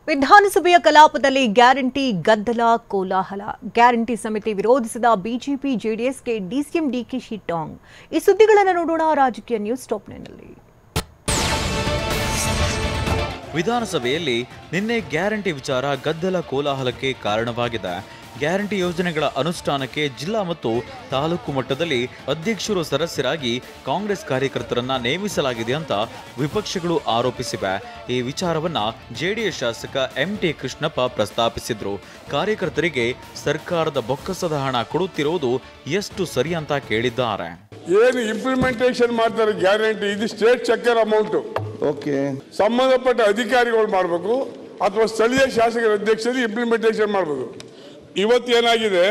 ವಿಧಾನಸಭೆಯ ಕಲಾಪದಲ್ಲಿ ಗ್ಯಾರಂಟಿ ಗದ್ದಲ ಕೋಲಾಹಲ. ಗ್ಯಾರಂಟಿ ಸಮಿತಿ ವಿರೋಧಿಸಿದ ಬಿಜೆಪಿ ಜೆಡಿಎಸ್ಗೆ ಡಿಸಿಎಂ ಡಿಕೆಶಿ ಟಾಂಗ್. ಈ ಸುದ್ದಿಗಳನ್ನು ನೋಡೋಣ ರಾಜಕೀಯ ನ್ಯೂಸ್ ಟಾಪ್ನಲ್ಲಿ. ವಿಧಾನಸಭೆಯಲ್ಲಿ ನಿನ್ನೆ ಗ್ಯಾರಂಟಿ ವಿಚಾರ ಗದ್ದಲ ಕೋಲಾಹಲಕ್ಕೆ ಕಾರಣವಾಗಿದೆ. ಗ್ಯಾರಂಟಿ ಯೋಜನೆಗಳ ಅನುಷ್ಠಾನಕ್ಕೆ ಜಿಲ್ಲಾ ಮತ್ತು ತಾಲೂಕು ಮಟ್ಟದಲ್ಲಿ ಅಧ್ಯಕ್ಷರು ಸದಸ್ಯರಾಗಿ ಕಾಂಗ್ರೆಸ್ ಕಾರ್ಯಕರ್ತರನ್ನ ನೇಮಿಸಲಾಗಿದೆ ಅಂತ ವಿಪಕ್ಷಗಳು ಆರೋಪಿಸಿವೆ. ಈ ವಿಚಾರವನ್ನ ಜೆಡಿಎಸ್ ಶಾಸಕ ಎಂಟಿ ಕೃಷ್ಣಪ್ಪ ಪ್ರಸ್ತಾಪಿಸಿದ್ರು. ಕಾರ್ಯಕರ್ತರಿಗೆ ಸರ್ಕಾರದ ಬೊಕ್ಕಸದ ಹಣ ಕೊಡುತ್ತಿರುವುದು ಎಷ್ಟು ಸರಿ ಅಂತ ಕೇಳಿದ್ದಾರೆ. ಏನು ಇಂಪ್ಲಿಮೆಂಟೇಷನ್ ಮಾಡ್ತಾರೆ ಗ್ಯಾರಂಟಿ, ಇದು ಸ್ಟೇಟ್ ಚೆಕ್ಕರ್ ಅಮೌಂಟ್. ಓಕೆ, ಸಂಬಂಧಪಟ್ಟ ಅಧಿಕಾರಿಗಳು ಮಾಡಬೇಕು ಅಥವಾ ಸ್ಥಳೀಯ ಶಾಸಕರ ಅಧ್ಯಕ್ಷರು ಇಂಪ್ಲಿಮೆಂಟೇಷನ್ ಮಾಡಬೇಕು. ಇವತ್ತೇನಾಗಿದೆ,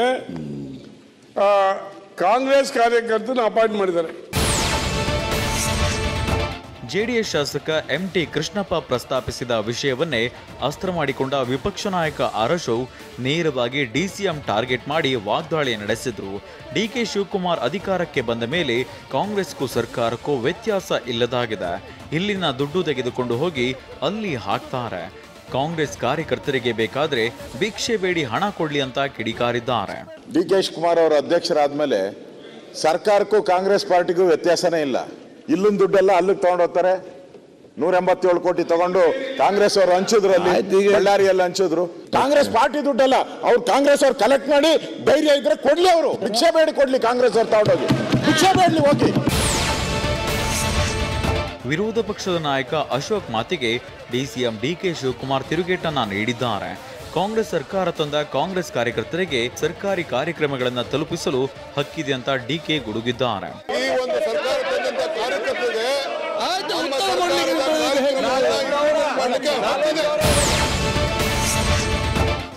ಕಾಂಗ್ರೆಸ್ ಕಾರ್ಯಕರ್ತರನ್ನು ಅಪಾಯಿಂಟ್ ಮಾಡಿದ್ದಾರೆ. ಜೆಡಿಎಸ್ ಶಾಸಕ ಎಂಟಿ ಕೃಷ್ಣಪ್ಪ ಪ್ರಸ್ತಾಪಿಸಿದ ವಿಷಯವನ್ನೇ ಅಸ್ತ್ರ ಮಾಡಿಕೊಂಡ ವಿಪಕ್ಷ ನಾಯಕ ಅಶೋಕ್ ನೇರವಾಗಿ ಡಿಸಿಎಂ ಟಾರ್ಗೆಟ್ ಮಾಡಿ ವಾಗ್ದಾಳಿ ನಡೆಸಿದ್ರು. ಡಿಕೆ ಶಿವಕುಮಾರ್ ಅಧಿಕಾರಕ್ಕೆ ಬಂದ ಮೇಲೆ ಕಾಂಗ್ರೆಸ್ಗೂ ಸರ್ಕಾರಕ್ಕೂ ವ್ಯತ್ಯಾಸ ಇಲ್ಲದಾಗಿದೆ. ಇಲ್ಲಿನ ದುಡ್ಡು ತೆಗೆದುಕೊಂಡು ಹೋಗಿ ಅಲ್ಲಿ ಹಾಕ್ತಾರೆ. ಕಾಂಗ್ರೆಸ್ ಕಾರ್ಯಕರ್ತರಿಗೆ ಬೇಕಾದ್ರೆ ಭಿಕ್ಷೆ ಬೇಡಿ ಹಣ ಕೊಡ್ಲಿ ಅಂತ ಕಿಡಿಕಾರಿದ್ದಾರೆ. ಡಿಕೆ ಶಿವಕುಮಾರ್ ಅವರ ಅಧ್ಯಕ್ಷರಾದ್ಮೇಲೆ ಸರ್ಕಾರಕ್ಕೂ ಕಾಂಗ್ರೆಸ್ ಪಾರ್ಟಿಗೂ ವ್ಯತ್ಯಾಸನೇ ಇಲ್ಲ. ಇಲ್ಲಿನ ದುಡ್ಡೆಲ್ಲ ಅಲ್ಲಿಗೆ ತಗೊಂಡು ಹೋಗ್ತಾರೆ. 187 ಕೋಟಿ ತಗೊಂಡು ಕಾಂಗ್ರೆಸ್ ಅವರು ಹಂಚಿದ್ರು, ಅಲ್ಲಿ ಬಳ್ಳಾರಿಯಲ್ಲಿ ಹಂಚಿದ್ರು. ಕಾಂಗ್ರೆಸ್ ಪಾರ್ಟಿ ದುಡ್ಡಲ್ಲ, ಅವ್ರು ಕಾಂಗ್ರೆಸ್ ಅವ್ರು ಕಲೆಕ್ಟ್ ಮಾಡಿ ಧೈರ್ಯ ಇದ್ರೆ ಕೊಡ್ಲಿ, ಅವರು ಭಿಕ್ಷೆ ಬೇಡಿ ಕೊಡ್ಲಿ. ಕಾಂಗ್ರೆಸ್ ಅವ್ರು ತಗೊಂಡೋಗಿ ಭಿಕ್ಷೆ ಬೇಡಲಿ ಹೋಗಿ. ವಿರೋಧ ಪಕ್ಷದ ನಾಯಕ ಅಶೋಕ್ ಮಾತಿಗೆ ಡಿಸಿಎಂ ಡಿಕೆ ಶಿವಕುಮಾರ್ ತಿರುಗೇಟನ್ನ ನೀಡಿದ್ದಾರೆ. ಕಾಂಗ್ರೆಸ್ ಸರ್ಕಾರ ತಂದ ಕಾಂಗ್ರೆಸ್ ಕಾರ್ಯಕರ್ತರಿಗೆ ಸರ್ಕಾರಿ ಕಾರ್ಯಕ್ರಮಗಳನ್ನು ತಲುಪಿಸಲು ಹಕ್ಕಿದೆ ಅಂತ ಡಿಕೆ ಗುಡುಗಿದ್ದಾರೆ.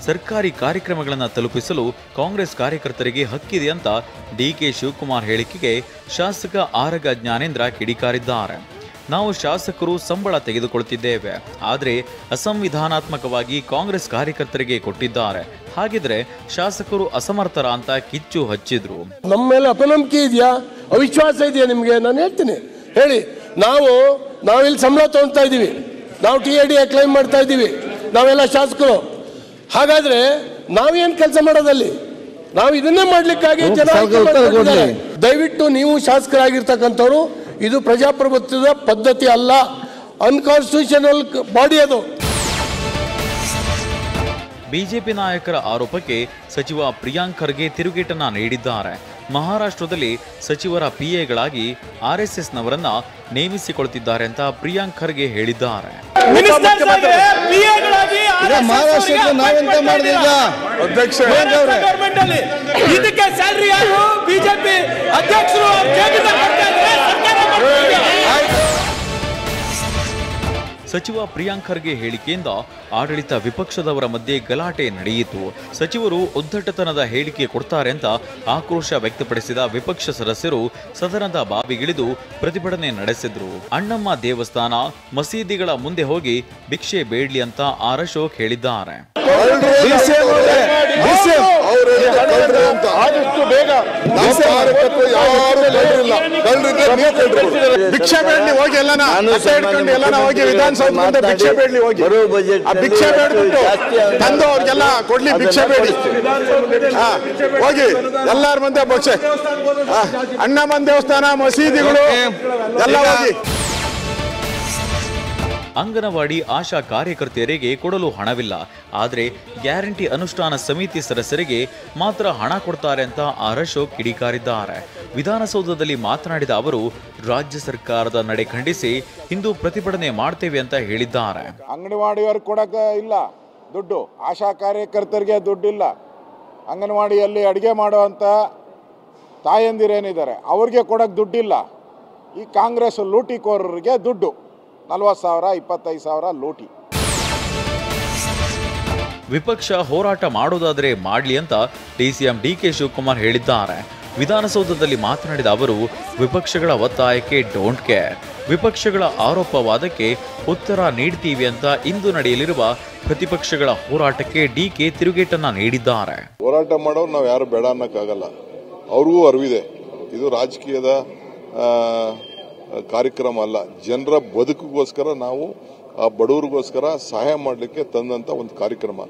ಸರ್ಕಾರಿ ಕಾರ್ಯಕ್ರಮಗಳನ್ನು ತಲುಪಿಸಲು ಕಾಂಗ್ರೆಸ್ ಕಾರ್ಯಕರ್ತರಿಗೆ ಹಕ್ಕಿದೆ ಅಂತ ಡಿಕೆ ಶಿವಕುಮಾರ್ ಹೇಳಿಕೆಗೆ ಶಾಸಕ ಆರಗ ಜ್ಞಾನೇಂದ್ರ ಕಿಡಿಕಾರಿದ್ದಾರೆ. ನಾವು ಶಾಸಕರು ಸಂಬಳ ತೆಗೆದುಕೊಳ್ಳುತ್ತಿದ್ದೇವೆ, ಆದರೆ ಅಸಂವಿಧಾನಾತ್ಮಕವಾಗಿ ಕಾಂಗ್ರೆಸ್ ಕಾರ್ಯಕರ್ತರಿಗೆ ಕೊಟ್ಟಿದ್ದಾರೆ. ಹಾಗಿದ್ರೆ ಶಾಸಕರು ಅಸಮರ್ಥರ ಅಂತ ಕಿಚ್ಚು ಹಚ್ಚಿದ್ರು. ನಮ್ಮ ಮೇಲೆ ಅಪನಂಬಿಕೆ ಇದೆಯಾ, ಅವಿಶ್ವಾಸ ಇದೆಯಾ ನಿಮಗೆ? ನಾನು ಹೇಳ್ತೀನಿ, ಹೇಳಿ. ನಾವಿಲ್ಲಿ ಸಂಬಳ ತಗೊಳ್ತಾ ಇದ್ದೀವಿ, ನಾವು TAD ಕ್ಲೈಮ್ ಮಾಡ್ತಾ ಇದ್ದೀವಿ, ನಾವೆಲ್ಲ ಶಾಸಕರು. ಹಾಗಾದ್ರೆ ನಾವೇನು ಕೆಲಸ ಮಾಡೋದಲ್ಲಿ? ನಾವು ಇದನ್ನೇ ಮಾಡ್ಲಿಕ್ಕಾಗಿ ಜನ ದಯವಿಟ್ಟು ನೀವು ಶಾಸಕರಾಗಿರ್ತಕ್ಕಂಥವ್ರು, ಇದು ಪ್ರಜಾಪ್ರಭುತ್ವದ ಪದ್ಧತಿ ಅಲ್ಲ, ಅನ್ಕಾನ್ಸ್ಟಿಟ್ಯೂಷನಲ್ ಬಾಡಿ ಅದು. ಬಿಜೆಪಿ ನಾಯಕರ ಆರೋಪಕ್ಕೆ ಸಚಿವ ಪ್ರಿಯಾಂಕ್ ಖರ್ಗೆ ತಿರುಗೇಟನ್ನ ನೀಡಿದ್ದಾರೆ. ಮಹಾರಾಷ್ಟ್ರದಲ್ಲಿ ಸಚಿವರ PAಗಳಾಗಿ RSSನವರನ್ನ ನೇಮಿಸಿಕೊಳ್ಳುತ್ತಿದ್ದಾರೆ ಅಂತ ಪ್ರಿಯಾಂಕ್ ಖರ್ಗೆ ಹೇಳಿದ್ದಾರೆ. ಇದಕ್ಕೆ ಸ್ಯಾಲರಿ ಯಾರು? ಬಿಜೆಪಿ ಅಧ್ಯಕ್ಷರು. ಸಚಿವ ಪ್ರಿಯಾಂಕ್ ಖರ್ಗೆ ಹೇಳಿಕೆಯಿಂದ ಆಡಳಿತ ವಿಪಕ್ಷದವರ ಮಧ್ಯೆ ಗಲಾಟೆ ನಡೆಯಿತು. ಸಚಿವರು ಉದ್ದಟತನದ ಹೇಳಿಕೆ ಕೊಡ್ತಾರೆ ಅಂತ ಆಕ್ರೋಶ ವ್ಯಕ್ತಪಡಿಸಿದ ವಿಪಕ್ಷ ಸದಸ್ಯರು ಸದನದ ಬಾವಿಗಿಳಿದು ಪ್ರತಿಭಟನೆ ನಡೆಸಿದ್ರು. ಅಣ್ಣಮ್ಮ ದೇವಸ್ಥಾನ, ಮಸೀದಿಗಳ ಮುಂದೆ ಹೋಗಿ ಭಿಕ್ಷೆ ಬೇಡ್ಲಿ ಅಂತ ಅಶೋಕ್ ಹೇಳಿದ್ದಾರೆ. ಆದಷ್ಟು ಬೇಗ ಭಿಕ್ಷೆ ಬೇಡಲಿ ಹೋಗಿ, ಎಲ್ಲನ ಹೋಗಿ ವಿಧಾನಸೌಧ ಮುಂದೆ ಭಿಕ್ಷೆ ಬೇಡಲಿ ಹೋಗಿ. ಭಿಕ್ಷೆ ಬೇಡ್ಬಿಟ್ಟು ತಂದು ಅವ್ರಿಗೆಲ್ಲ ಕೊಡ್ಲಿ ಭಿಕ್ಷೆ ಬೇಡಿ ಹೋಗಿ. ಎಲ್ಲಾರ ಮುಂದೆ ಭಿಕ್ಷೆ, ಅಣ್ಣಮ್ಮನ ದೇವಸ್ಥಾನ, ಮಸೀದಿಗಳು ಎಲ್ಲ ಹೋಗಿ. ಅಂಗನವಾಡಿ ಆಶಾ ಕಾರ್ಯಕರ್ತೆಯರಿಗೆ ಕೊಡಲು ಹಣವಿಲ್ಲ, ಆದರೆ ಗ್ಯಾರಂಟಿ ಅನುಷ್ಠಾನ ಸಮಿತಿ ಸದಸ್ಯರಿಗೆ ಮಾತ್ರ ಹಣ ಕೊಡ್ತಾರೆ ಅಂತ ಅಶೋಕ್ ಕಿಡಿಕಾರಿದ್ದಾರೆ. ವಿಧಾನಸೌಧದಲ್ಲಿ ಮಾತನಾಡಿದ ಅವರು ರಾಜ್ಯ ಸರ್ಕಾರದ ನಡೆ ಖಂಡಿಸಿ ಇಂದು ಪ್ರತಿಭಟನೆ ಮಾಡ್ತೇವೆ ಅಂತ ಹೇಳಿದ್ದಾರೆ. ಅಂಗನವಾಡಿಯವ್ರಿಗೆ ಕೊಡಕ ಇಲ್ಲ ದುಡ್ಡು, ಆಶಾ ಕಾರ್ಯಕರ್ತರಿಗೆ ದುಡ್ಡಿಲ್ಲ, ಅಂಗನವಾಡಿಯಲ್ಲಿ ಅಡುಗೆ ಮಾಡುವಂಥ ತಾಯಂದಿರೇನಿದ್ದಾರೆ ಅವ್ರಿಗೆ ಕೊಡಕ್ಕೆ ದುಡ್ಡಿಲ್ಲ. ಈ ಕಾಂಗ್ರೆಸ್ ಲೂಟಿಕೋರರಿಗೆ ದುಡ್ಡು 40,000 25,000 ಲೂಟಿ. ವಿಪಕ್ಷ ಹೋರಾಟ ಮಾಡೋದಾದರೆ ಮಾಡಲಿ ಅಂತ ಡಿಸಿಎಂ ಡಿಕೆ ಶಿವಕುಮಾರ್ ಹೇಳಿದ್ದಾರೆ. ವಿಧಾನಸೌಧದಲ್ಲಿ ಮಾತನಾಡಿದ ಅವರು ವಿಪಕ್ಷಗಳ ಒತ್ತಾಯಕ್ಕೆ ಡೋಂಟ್ ಕೇರ್, ವಿಪಕ್ಷಗಳ ಆರೋಪವಾದಕ್ಕೆ ಉತ್ತರ ನೀಡ್ತೀವಿ ಅಂತ ಇಂದು ನಡೆಯಲಿರುವ ಪ್ರತಿಪಕ್ಷಗಳ ಹೋರಾಟಕ್ಕೆ ಡಿಕೆ ತಿರುಗೇಟನ್ನ ನೀಡಿದ್ದಾರೆ. ಹೋರಾಟ ಮಾಡೋರು ನಾವು ಯಾರು ಬೇಡ ಅನ್ನಕ್ಕಾಗಲ್ಲ, ಅವ್ರಿಗೂ ಅರಿವಿದೆ ಇದು ರಾಜಕೀಯದ ಕಾರ್ಯಕ್ರಮ ಅಲ್ಲ, ಜನರ ಬದುಕಿಗೋಸ್ಕರ ನಾವು ಆ ಬಡವರಿಗೋಸ್ಕರ ಸಹಾಯ ಮಾಡಲಿಕ್ಕೆ ತಂದಂತ ಒಂದು ಕಾರ್ಯಕ್ರಮ.